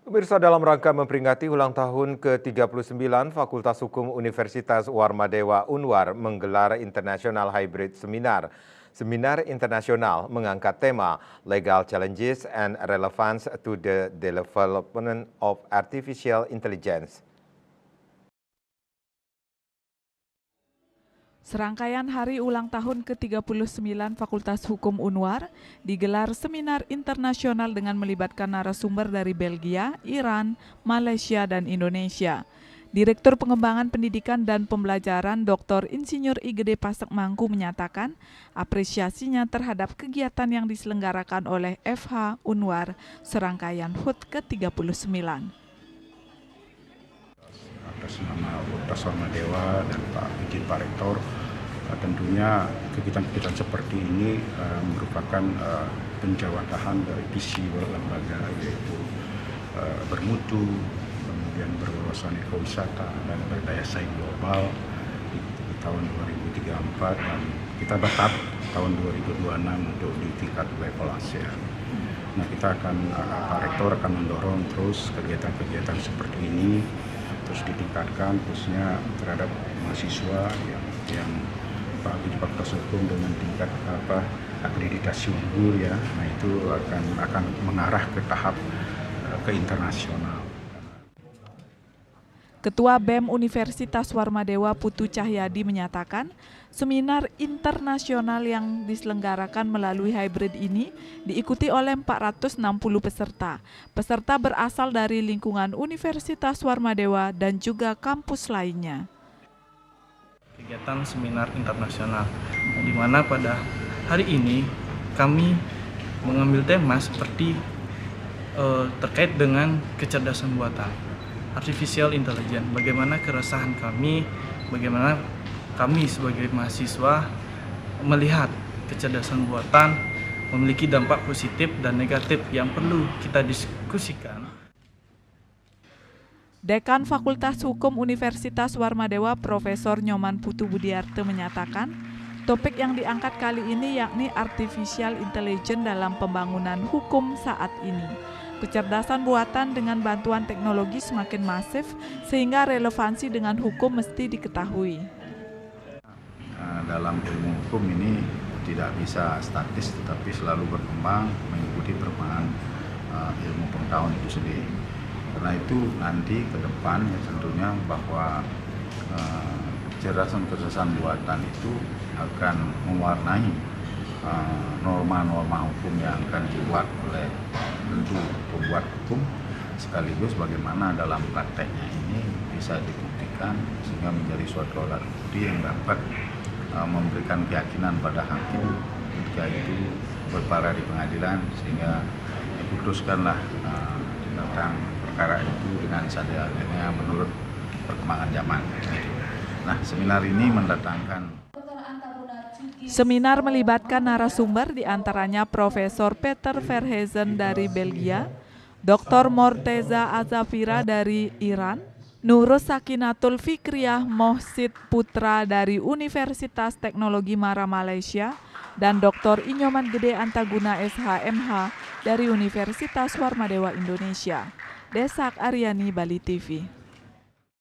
Pemirsa, dalam rangka memperingati ulang tahun ke-39 Fakultas Hukum Universitas Warmadewa Unwar menggelar International Hybrid Seminar. Seminar internasional mengangkat tema Legal Challenges and Relevance to the Development of Artificial Intelligence. Serangkaian hari ulang tahun ke-39 Fakultas Hukum Unwar digelar seminar internasional dengan melibatkan narasumber dari Belgia, Iran, Malaysia, dan Indonesia. Direktur Pengembangan Pendidikan dan Pembelajaran Dr. Insinyur Igede Pasek Mangku menyatakan apresiasinya terhadap kegiatan yang diselenggarakan oleh FH Unwar serangkaian HUT ke-39. Atas nama Fakultas Warmadewa dan Pak Izin Pak Rektor, tentunya kegiatan-kegiatan seperti ini merupakan penjawatahan dari visi lembaga, yaitu bermutu, kemudian berwawasan ekowisata dan berdaya saing global di tahun 2034, dan kita bertahap tahun 2026 untuk di tingkat level ASEAN. Nah, Pak Rektor akan mendorong terus kegiatan-kegiatan seperti ini terus ditingkatkan, khususnya terhadap mahasiswa yang di Fakultas Hukum dengan tingkat akreditasi unggul ya. Nah, itu akan mengarah ke tahap ke internasional. Ketua BEM Universitas Warmadewa Putu Cahyadi menyatakan, seminar internasional yang diselenggarakan melalui hybrid ini diikuti oleh 460 peserta. Peserta berasal dari lingkungan Universitas Warmadewa dan juga kampus lainnya. Kegiatan seminar internasional, di mana pada hari ini kami mengambil tema seperti terkait dengan kecerdasan buatan, artificial intelligence. Bagaimana keresahan kami, bagaimana kami sebagai mahasiswa melihat kecerdasan buatan memiliki dampak positif dan negatif yang perlu kita diskusikan. Dekan Fakultas Hukum Universitas Warmadewa Profesor Nyoman Putu Budiarte menyatakan, topik yang diangkat kali ini yakni artificial intelligence dalam pembangunan hukum saat ini. Kecerdasan buatan dengan bantuan teknologi semakin masif sehingga relevansi dengan hukum mesti diketahui. Dalam ilmu hukum ini tidak bisa statis, tetapi selalu berkembang mengikuti perkembangan ilmu pengetahuan itu sendiri. Karena itu nanti ke depan ya tentunya bahwa kecerdasan buatan itu akan mewarnai norma-norma hukum yang akan dibuat oleh tentu pembuat hukum, sekaligus bagaimana dalam prakteknya ini bisa dibuktikan sehingga menjadi suatu alat bukti yang dapat memberikan keyakinan pada hakim ketika itu berperkara di pengadilan, sehingga diputuskanlah tentang perkara itu dengan seadil-adilnya menurut perkembangan zaman. Nah, seminar ini mendatangkan. Seminar melibatkan narasumber diantaranya Profesor Peter Verhezen dari Belgia, Dr. Morteza Azafira dari Iran, Nurus Sakinatul Fikriyah Mohsid Putra dari Universitas Teknologi Mara Malaysia, dan Dr. Inyoman Gede Antaguna SHMH dari Universitas Warmadewa Indonesia. Desak Aryani, Bali TV.